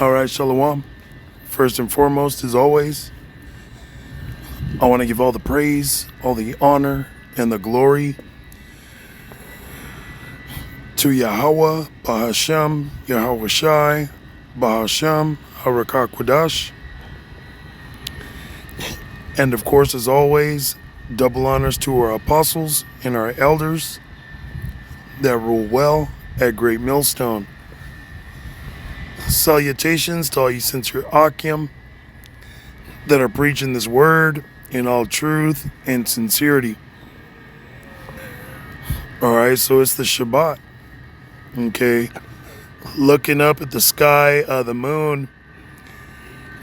All right, Shalom. First and foremost, as always, I want to give all the praise, all the honor, and the glory to Yahweh, Bahashem, Yahweh Shai, Bahashem, Harakakwadash. And of course, as always, double honors to our apostles and our elders that rule well at Great Millstone. Salutations to all you sincere Akim that are preaching this word in all truth and sincerity. All right, so it's the Shabbat. Okay, looking up at the sky, the moon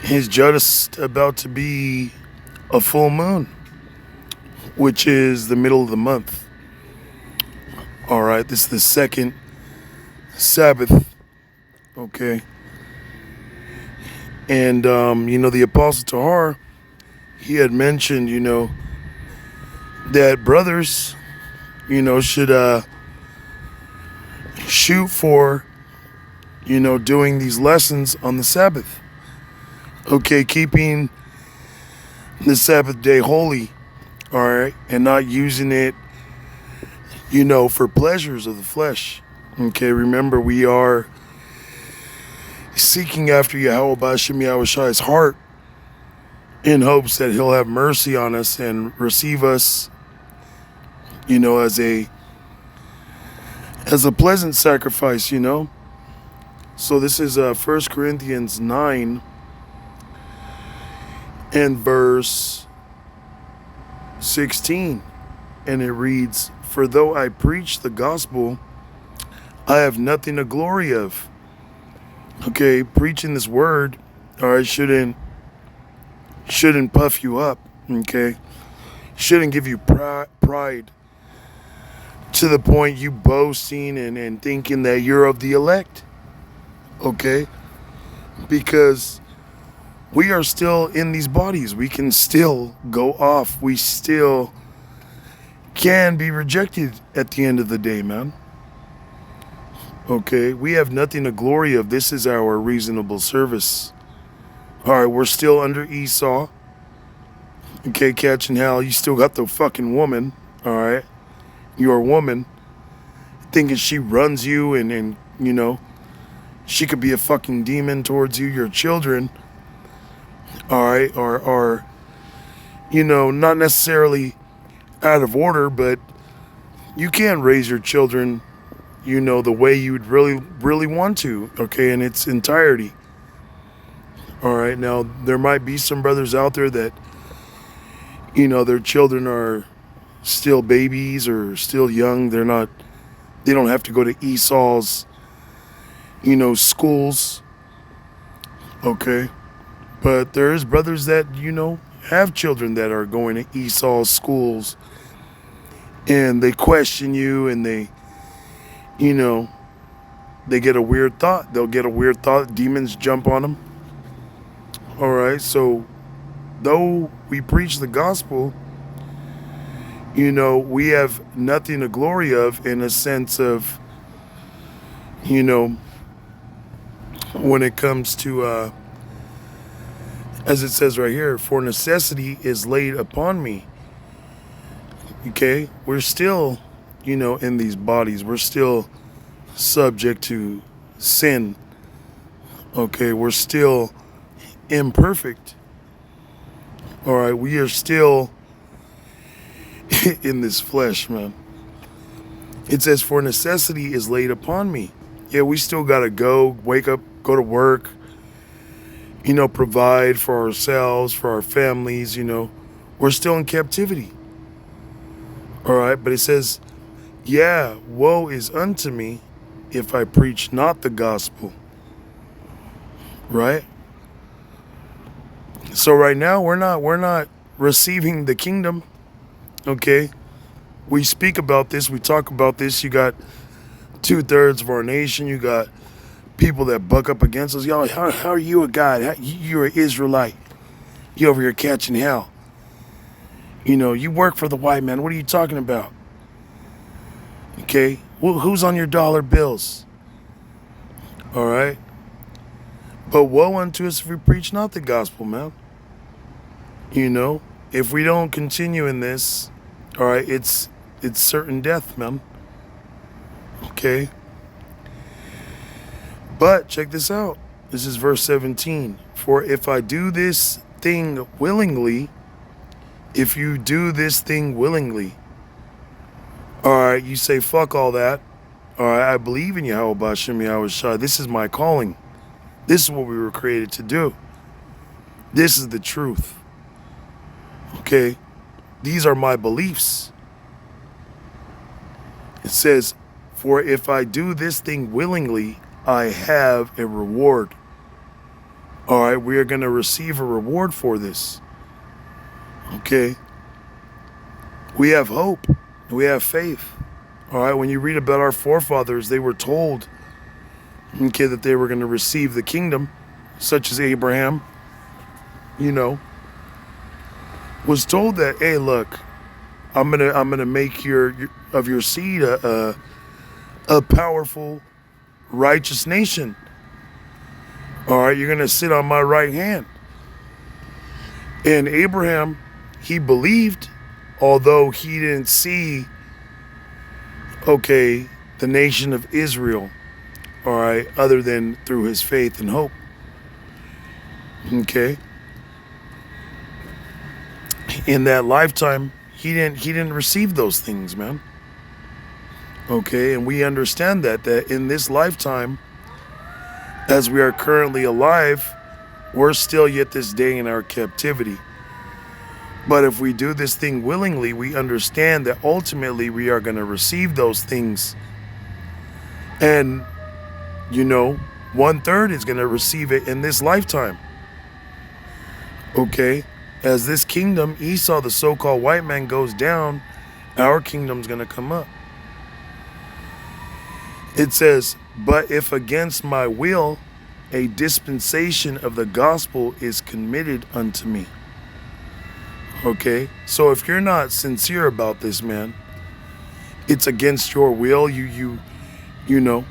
is just about to be a full moon, which is the middle of the month. All right, this is the second Sabbath. Okay. And, the Apostle Tahar, he had mentioned, that brothers, should shoot for, doing these lessons on the Sabbath. Okay, keeping the Sabbath day holy, all right, and not using it, for pleasures of the flesh. Okay, remember, we are seeking after Yahweh B'Hashem Yahweh Shai's heart in hopes that he'll have mercy on us and receive us, as a pleasant sacrifice, So this is 1 Corinthians 9 and verse 16. And it reads, "For though I preach the gospel, I have nothing to glory of." Okay, preaching this word, all right, shouldn't puff you up, okay? Shouldn't give you pride to the point you boasting and thinking that you're of the elect, okay? Because we are still in these bodies. We can still go off. We still can be rejected at the end of the day, man. Okay, we have nothing to glory of. This is our reasonable service. All right, we're still under Esau. Okay, catching hell. You still got the fucking woman. All right, you're a woman thinking she runs you and she could be a fucking demon towards you. Your children, all right, are not necessarily out of order, but you can raise your children the way you'd really want to, okay, in its entirety. All right, now there might be some brothers out there that, their children are still babies or still young. They don't have to go to Esau's, schools, okay. But there's brothers that, have children that are going to Esau's schools and they question you and they get a weird thought. They'll get a weird thought. Demons jump on them. All right. So, though we preach the gospel, we have nothing to glory of in a sense of, when it comes to, as it says right here, for necessity is laid upon me. Okay. We're still in these bodies. We're still subject to sin. Okay, we're still imperfect. All right, we are still in this flesh, man. It says, for necessity is laid upon me. Yeah, we still got to go, wake up, go to work, provide for ourselves, for our families, We're still in captivity. All right, but it says, yeah, woe is unto me if I preach not the gospel. Right? So right now we're not receiving the kingdom. Okay? We speak about this, we talk about this. You got 2/3 of our nation, you got people that buck up against us. Yo, how are you a God? You're an Israelite. You over here catching hell. You work for the white man. What are you talking about? Okay, who's on your dollar bills? All right. But woe unto us if we preach not the gospel, man. You know, if we don't continue in this, all right, it's certain death, man. Okay. But check this out. This is verse 17. For if I do this thing willingly, if you do this thing willingly, all right, you say, fuck all that. All right, I believe in Yahweh Bashem Yahweh Shai. This is my calling. This is what we were created to do. This is the truth. Okay? These are my beliefs. It says, for if I do this thing willingly, I have a reward. All right, we are going to receive a reward for this. Okay? We have hope. We have faith. All right, when you read about our forefathers, they were told, okay, that they were going to receive the kingdom, such as Abraham, you know, was told that, hey, look, I'm gonna make your seed a powerful, righteous nation. All right, you're gonna sit on my right hand. And Abraham, he believed, although he didn't see, okay, the nation of Israel, all right, other than through his faith and hope. Okay. In that lifetime, he didn't receive those things, man. Okay, and we understand that in this lifetime, as we are currently alive, we're still yet this day in our captivity. But if we do this thing willingly, we understand that ultimately we are going to receive those things. And, you know, 1/3 is going to receive it in this lifetime. Okay? As this kingdom, Esau, the so-called white man, goes down, our kingdom's going to come up. It says, but if against my will, a dispensation of the gospel is committed unto me. Okay, so if you're not sincere about this, man, it's against your will. You know,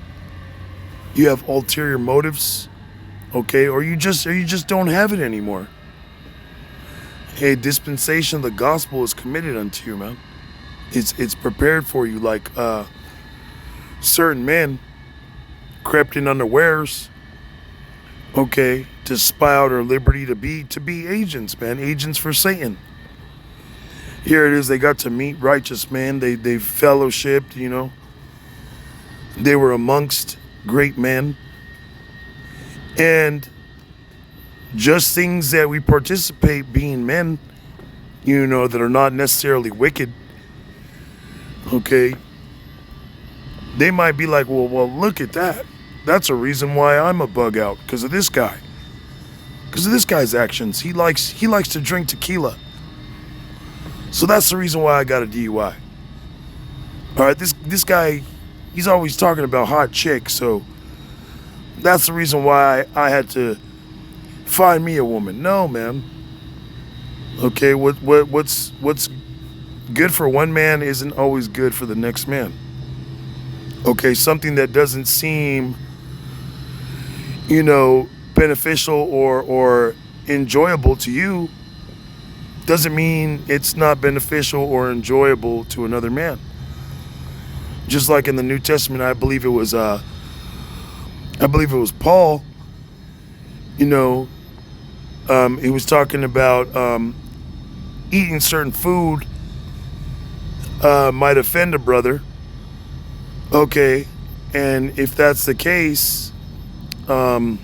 you have ulterior motives, okay, or you just don't have it anymore. A dispensation of the gospel is committed unto you, man. It's prepared for you, like certain men crept in unawares, okay, to spy out our liberty, to be agents, man, agents for Satan. Here it is, they got to meet righteous men, they fellowshipped, you know. They were amongst great men. And just things that we participate being men, you know, that are not necessarily wicked, okay, they might be like, well, look at that. That's a reason why I'm a bug out, because of this guy. Because of this guy's actions. He likes to drink tequila. So that's the reason why I got a DUI. All right, this guy, he's always talking about hot chicks, so that's the reason why I had to find me a woman. No, man. Okay, what's good for one man isn't always good for the next man. Okay, something that doesn't seem, you know, beneficial or enjoyable to you doesn't mean it's not beneficial or enjoyable to another man. Just like in the New Testament, I believe it was Paul, you know, he was talking about eating certain food might offend a brother. Okay, and if that's the case, that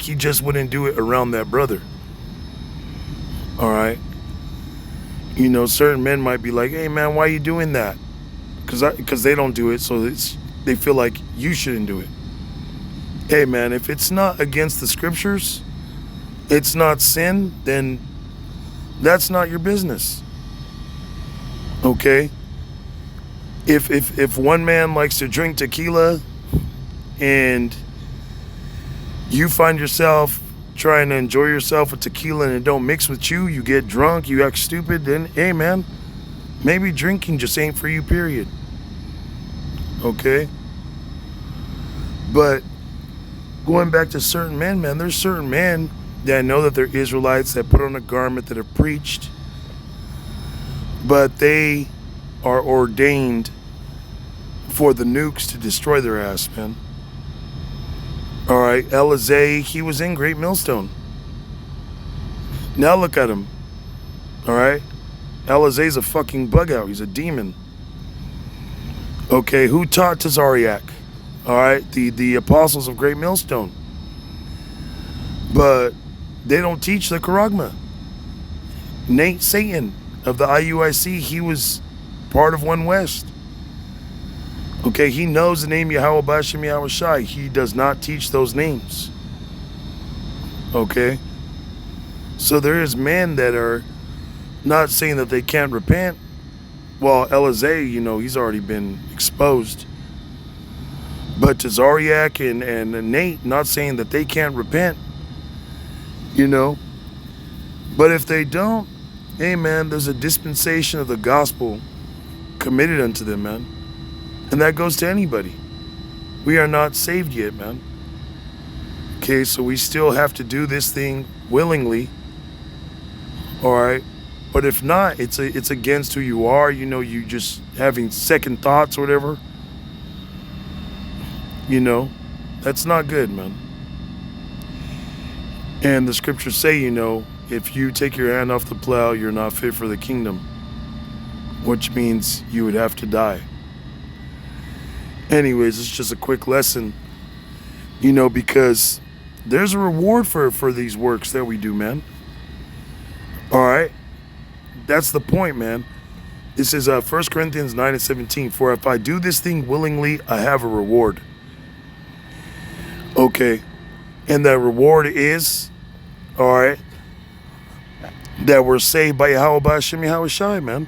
he just wouldn't do it around that brother. All right. You know, certain men might be like, hey, man, why are you doing that? Because they don't do it, so they feel like you shouldn't do it. Hey, man, if it's not against the scriptures, it's not sin, then that's not your business. Okay? If one man likes to drink tequila and you find yourself trying to enjoy yourself with tequila and it don't mix with you, you get drunk, you act stupid, then hey, man, maybe drinking just ain't for you, period. Okay? But going back to certain men, man, there's certain men that know that they're Israelites that put on a garment that have preached, but they are ordained for the nukes to destroy their ass, man. All right, Elizay, he was in Great Millstone. Now look at him. All right, Elizay's a fucking bug out. He's a demon. Okay, who taught Tazariak? All right, the apostles of Great Millstone. But they don't teach the Charagma. Nate Satan of the IUIC, he was part of One West. Okay, he knows the name Yahweh Bashem Yahweh Shai. He does not teach those names. Okay? So there is men that are not saying that they can't repent. Well, Elizay, you know, he's already been exposed. But Tazariak and Nate not saying that they can't repent. You know? But if they don't, hey man, there's a dispensation of the gospel committed unto them, man. And that goes to anybody. We are not saved yet, man. Okay, so we still have to do this thing willingly. All right? But if not, it's against who you are. You know, you just having second thoughts or whatever. You know, that's not good, man. And the scriptures say, you know, if you take your hand off the plow, you're not fit for the kingdom. Which means you would have to die. Anyways, it's just a quick lesson, you know, because there's a reward for these works that we do, man. All right? That's the point, man. This is 1 Corinthians 9:17. For if I do this thing willingly, I have a reward. Okay. And that reward is, all right, that we're saved by Yahweh Bashem Yahweh Shai, man.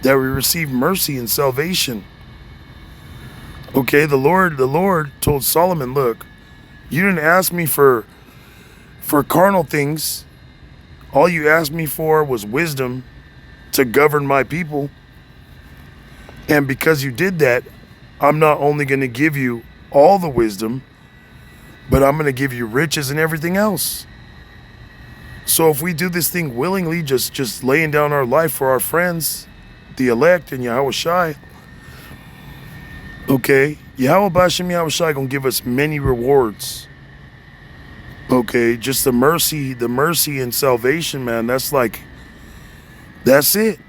That we receive mercy and salvation. Okay, the Lord told Solomon, look, you didn't ask me for carnal things. All you asked me for was wisdom to govern my people. And because you did that, I'm not only going to give you all the wisdom, but I'm going to give you riches and everything else. So if we do this thing willingly, just laying down our life for our friends, the elect and Yahweh Shai, okay, Yahweh Bashem Yahweh Shai gonna give us many rewards. Okay, just the mercy and salvation, man. That's it.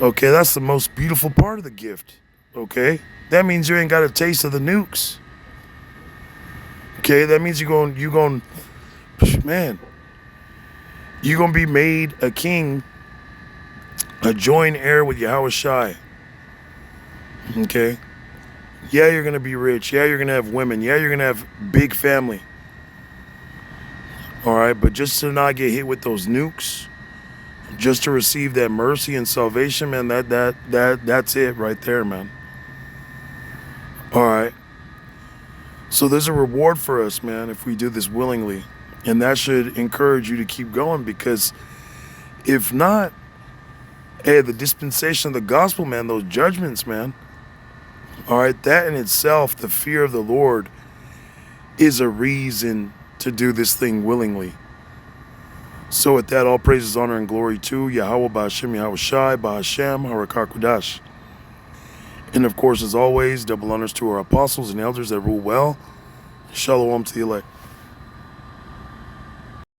Okay, that's the most beautiful part of the gift. Okay, that means you ain't got a taste of the nukes. Okay, that means you're gonna be made a king, a joint heir with Yahweh Shai. Okay. Yeah, you're going to be rich. Yeah, you're going to have women. Yeah, you're going to have big family. All right. But just to not get hit with those nukes, just to receive that mercy and salvation, man, that's it right there, man. All right. So there's a reward for us, man, if we do this willingly. And that should encourage you to keep going, because if not, hey, the dispensation of the gospel, man, those judgments, man, all right, that in itself, the fear of the Lord, is a reason to do this thing willingly. So with that, all praises, honor, and glory to Yahweh Ba'Hashem Yahweh Shai Ba'Hashem Harakakudash. And of course, as always, double honors to our apostles and elders that rule well. Shalom to the elect.